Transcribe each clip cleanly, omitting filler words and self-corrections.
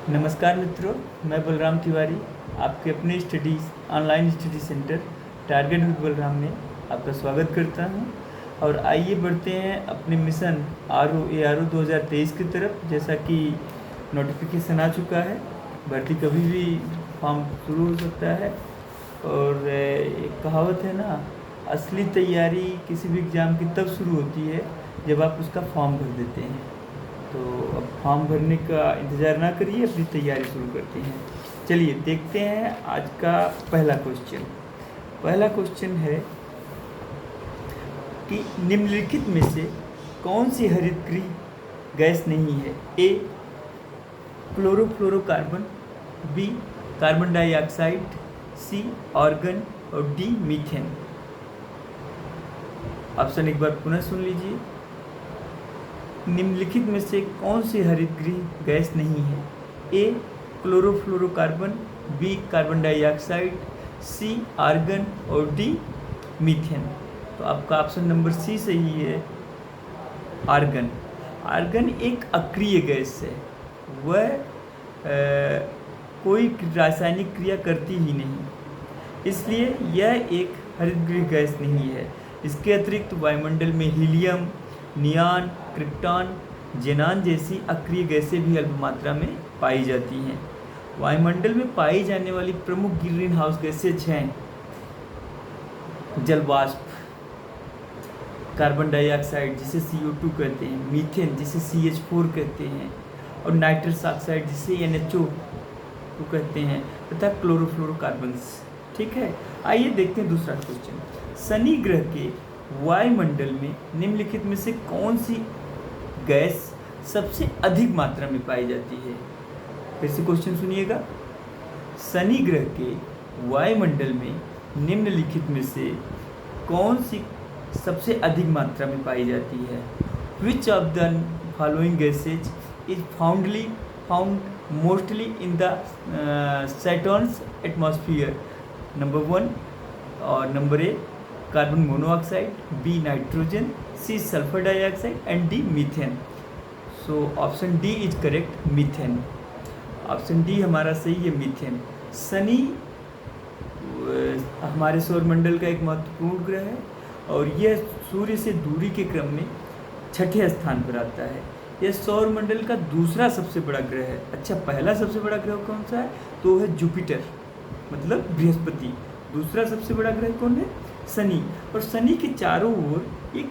नमस्कार मित्रों, मैं बलराम तिवारी आपके अपने studies online study centre target with Balram में आपका स्वागत करता हूं। और आइए बढ़ते हैं अपने मिशन ARO 2023 की तरफ। जैसा कि नोटिफिकेशन आ चुका है, भर्ती कभी भी फॉर्म शुरू हो सकता है। और एक कहावत है ना, असली तैयारी किसी भी एग्ज़ाम की तब शुरू होती है जब आप उसका फॉर्म भर देते हैं। तो अब फॉर्म भरने का इंतज़ार ना करिए, अपनी तैयारी शुरू करते हैं। चलिए देखते हैं आज का पहला क्वेश्चन। पहला क्वेश्चन है कि निम्नलिखित में से कौन सी हरितगृह गैस नहीं है? ए क्लोरोफ्लोरोकार्बन, बी कार्बन डाइऑक्साइड, सी ऑर्गन और डी मीथेन। ऑप्शन एक बार पुनः सुन लीजिए। निम्नलिखित में से कौन सी हरितगृह गैस नहीं है? ए क्लोरोफ्लोरोकार्बन, बी कार्बन डाइऑक्साइड, सी आर्गन और डी मीथेन। तो आपका ऑप्शन नंबर सी सही है, आर्गन। आर्गन एक अक्रिय गैस है, वह कोई रासायनिक क्रिया करती ही नहीं, इसलिए यह एक हरितगृह गैस नहीं है। इसके अतिरिक्त वायुमंडल में हीलियम, नियान, क्रिप्टॉन, जेनान जैसी अक्रिय गैसें भी अल्प मात्रा में पाई जाती हैं। वायुमंडल में पाई जाने वाली प्रमुख ग्रीन हाउस गैसेज हैं जलवाष्प, कार्बन डाइऑक्साइड जिसे CO2 कहते हैं, मीथेन जिसे CH4 कहते हैं, और नाइट्रस ऑक्साइड जिसे NHO कहते हैं, तथा क्लोरोफ्लोरोकार्बन्स। ठीक है, आइए देखते हैं दूसरा क्वेश्चन। शनि ग्रह के वायुमंडल में निम्नलिखित में से कौन सी गैस सबसे अधिक मात्रा में पाई जाती है? फिर से क्वेश्चन सुनिएगा। शनि ग्रह के वायुमंडल में निम्नलिखित में से कौन सी सबसे अधिक मात्रा में पाई जाती है? Which of the following gases is found mostly in the Saturn's atmosphere? Number 1 और number A carbon monoxide, B nitrogen, C sulphur dioxide and D methane. So option D is correct, methane. Option D हमारा सही है, methane. Shani हमारे सौरमंडल का एक महत्वपूर्ण ग्रह है और यह सूर्य से दूरी के क्रम में छठे स्थान पर आता है। यह सौरमंडल का दूसरा सबसे बड़ा ग्रह है। अच्छा, पहला सबसे बड़ा ग्रह कौन सा है? तो है जुपिटर, मतलब बृहस्पति। दूसरा सबसे बड़ा ग्रह कौन है? शनि। और शनि के चारों ओर एक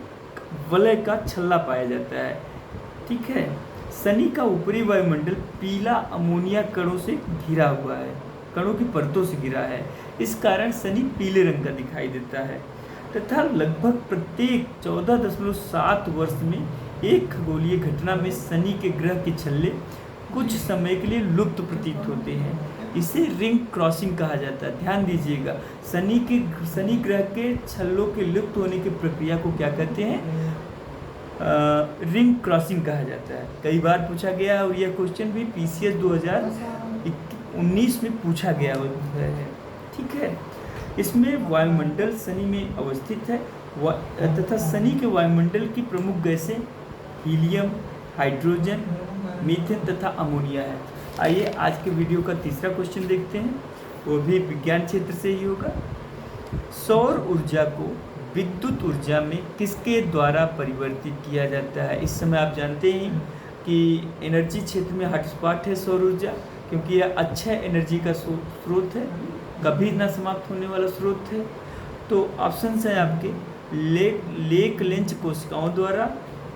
वलय का छल्ला पाया जाता है। ठीक है, शनि का ऊपरी वायुमंडल पीला अमोनिया कणों से घिरा हुआ है, कणों की परतों से घिरा है। इस कारण शनि पीले रंग का दिखाई देता है तथा लगभग प्रत्येक 14.7 वर्ष में एक खगोलीय घटना में शनि के ग्रह के छल्ले कुछ समय के लिए लुप्त प्रतीत होते हैं। इसे रिंग क्रॉसिंग कहा जाता है। ध्यान दीजिएगा, शनि ग्रह के छल्लों के लुप्त होने की प्रक्रिया को क्या कहते हैं? रिंग क्रॉसिंग कहा जाता है। कई बार पूछा गया और यह क्वेश्चन भी PCS 2019 में पूछा गया है। ठीक है, इसमें वायुमंडल शनि में अवस्थित है तथा शनि के वायुमंडल की प्रमुख गैसें हीलियम, हाइड्रोजन, मीथेन तथा अमोनिया है। आइए आज के वीडियो का तीसरा क्वेश्चन देखते हैं, वो भी विज्ञान क्षेत्र से ही होगा। सौर ऊर्जा को विद्युत ऊर्जा में किसके द्वारा परिवर्तित किया जाता है? इस समय आप जानते हैं कि एनर्जी क्षेत्र में हॉटस्पॉट है सौर ऊर्जा, क्योंकि यह अच्छा एनर्जी का स्रोत है, कभी ना समाप्त होने वाला स्रोत है। तो ऑप्शन है आपके लेक लेंच कोशिकाओं द्वारा,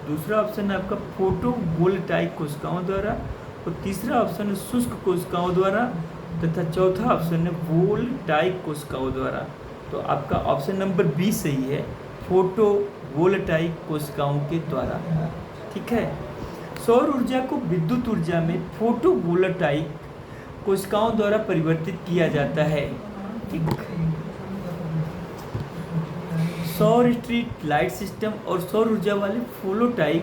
दूसरा ऑप्शन है आपका फोटोवोल्टाइक कोशिकाओं द्वारा, और तीसरा ऑप्शन है शुष्क कोशिकाओं द्वारा, तथा चौथा ऑप्शन है वोल्टाइक कोशिकाओं द्वारा। तो आपका ऑप्शन नंबर बी सही है, फोटोवोल्टाइक कोशिकाओं के द्वारा। ठीक है, सौर ऊर्जा को विद्युत ऊर्जा में फोटोवोल्टाइक कोशिकाओं द्वारा परिवर्तित किया जाता है। ठीक, सौर स्ट्रीट लाइट सिस्टम और सौर ऊर्जा वाले फोटोवोल्टाइक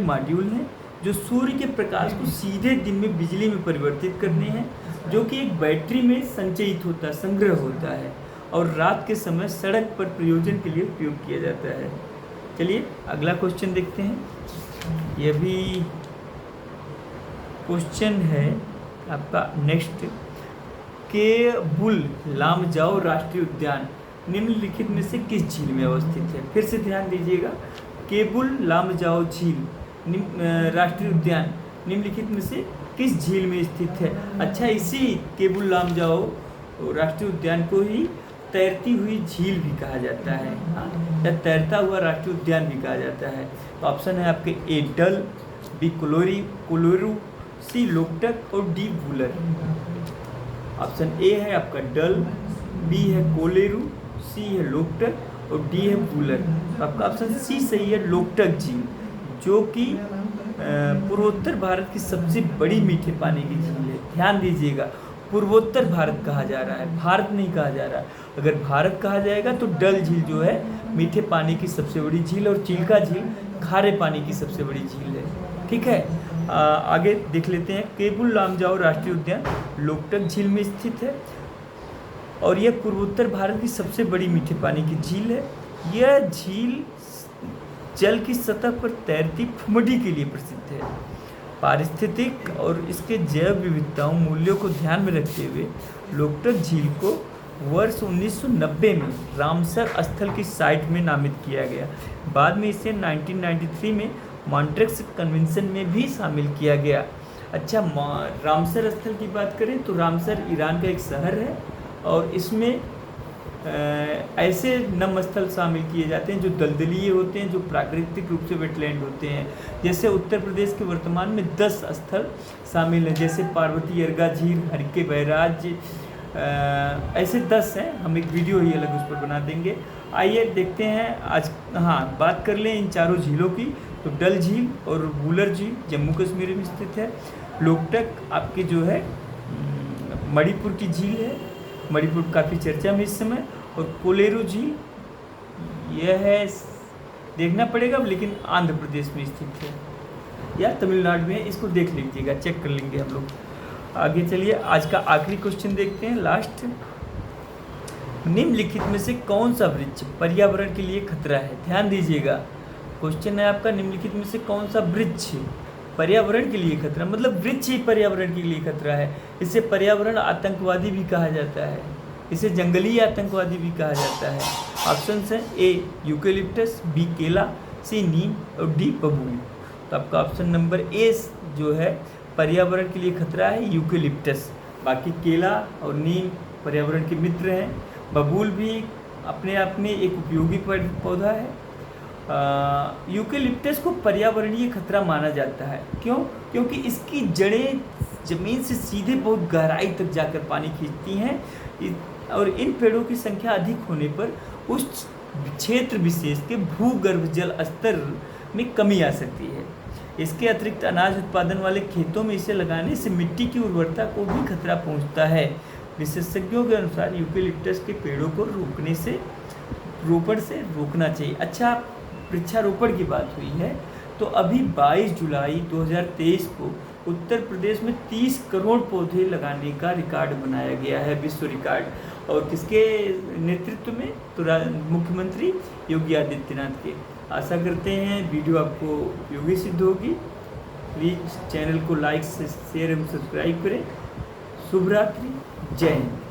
मॉड्यूल हैं जो सूर्य के प्रकाश को सीधे दिन में बिजली में परिवर्तित करने हैं, जो कि एक बैटरी में संचयित होता है, संग्रह होता है और रात के समय सड़क पर प्रयोजन के लिए उपयोग किया जाता है। चलिए अगला क्वेश्चन देखते हैं। ये भी क्वेश्चन है आपका नेक्स्ट। केबुल लामजाओ राष्ट्रीय उद्यान निम्नलिखित में से किस झील में अवस्थित है? फिर से ध्यान दीजिएगा, केबुल लामजाओ झील राष्ट्रीय उद्यान निम्नलिखित में से किस झील में स्थित है? अच्छा, इसी केबुल लामजाओ राष्ट्रीय उद्यान को ही तैरती हुई झील भी कहा जाता है, या तैरता हुआ राष्ट्रीय उद्यान भी कहा जाता है। तो ऑप्शन है आपके ए डल, बी कोलोरू, सी लोकटक और डी वूलर। ऑप्शन ए है आपका डल, बी है कोलेरू, सी है लोकटक और डी है वूलर। तो आपका ऑप्शन सी सही है, लोकटक झील, जो कि पूर्वोत्तर भारत की सबसे बड़ी मीठे पानी की झील है। ध्यान दीजिएगा, पूर्वोत्तर भारत कहा जा रहा है, भारत नहीं कहा जा रहा। अगर भारत कहा जाएगा तो डल झील जो है मीठे पानी की सबसे बड़ी झील, और चिल्का झील खारे पानी की सबसे बड़ी झील है। ठीक है, आगे देख लेते हैं। केबुल लामजाओ राष्ट्रीय उद्यान लोकटक झील में स्थित है और यह पूर्वोत्तर भारत की सबसे बड़ी मीठे पानी की झील है। यह झील जल की सतह पर तैरती फुमडी के लिए प्रसिद्ध है। पारिस्थितिक और इसके जैव विविधताओं मूल्यों को ध्यान में रखते हुए लोकटक झील को वर्ष 1990 में रामसर स्थल की साइट में नामित किया गया। बाद में इसे 1993 में मॉन्ट्रेक्स कन्वेंशन में भी शामिल किया गया। अच्छा, रामसर स्थल की बात करें तो रामसर ईरान का एक शहर है और इसमें ऐसे नम स्थल शामिल किए जाते हैं जो दलदलीय होते हैं, जो प्राकृतिक रूप से वेटलैंड होते हैं। जैसे उत्तर प्रदेश के वर्तमान में 10 स्थल शामिल हैं, जैसे पार्वती अर्गा झील, हरिके बैराज, ऐसे 10 हैं। हम एक वीडियो ही अलग उस पर बना देंगे। आइए देखते हैं आज, बात कर लें इन चारों झीलों की। तो डल झील और वूलर झील जम्मू कश्मीर में स्थित है। लोकटक आपके जो है मणिपुर की झील है, मणिपुर काफ़ी चर्चा में इस समय। और कोलेरू झील यह है, देखना पड़ेगा, लेकिन आंध्र प्रदेश में स्थित है या तमिलनाडु में, इसको देख लीजिएगा, चेक कर लेंगे हम लोग। आगे चलिए, आज का आखिरी क्वेश्चन देखते हैं, लास्ट। निम्नलिखित में से कौन सा वृक्ष पर्यावरण के लिए खतरा है? ध्यान दीजिएगा, क्वेश्चन है आपका, निम्नलिखित में से कौन सा वृक्ष पर्यावरण के लिए खतरा, मतलब वृक्ष ही पर्यावरण के लिए खतरा है। इसे पर्यावरण आतंकवादी भी कहा जाता है, इसे जंगली आतंकवादी भी कहा जाता है। ऑप्शन है ए यूकेलिप्टस, बी केला, सी नीम और डी बबूल। तो आपका ऑप्शन नंबर ए जो है पर्यावरण के लिए खतरा है, यूकेलिप्टस। बाकी केला और नीम पर्यावरण के मित्र हैं। बबूल भी अपने आप में एक उपयोगी पौधा है। यूकेलिप्टस को पर्यावरणीय खतरा माना जाता है। क्यों? क्योंकि इसकी जड़ें ज़मीन से सीधे बहुत गहराई तक जाकर पानी खींचती हैं और इन पेड़ों की संख्या अधिक होने पर उस क्षेत्र विशेष के भूगर्भ जल स्तर में कमी आ सकती है। इसके अतिरिक्त अनाज उत्पादन वाले खेतों में इसे लगाने से मिट्टी की उर्वरता को भी खतरा पहुंचता है। विशेषज्ञों के अनुसार यूकेलिप्टस के पेड़ों को रोपण से रोकना चाहिए। अच्छा, वृक्षारोपण की बात हुई है तो अभी 22 जुलाई 2023 को उत्तर प्रदेश में 30 करोड़ पौधे लगाने का रिकॉर्ड बनाया गया है, विश्व रिकॉर्ड। और किसके नेतृत्व में? तो मुख्यमंत्री योगी आदित्यनाथ के। आशा करते हैं वीडियो आपको उपयोगी सिद्ध होगी। प्लीज़ चैनल को लाइक, शेयर एवं सब्सक्राइब करें। शुभ रात्रि, जय हिंद।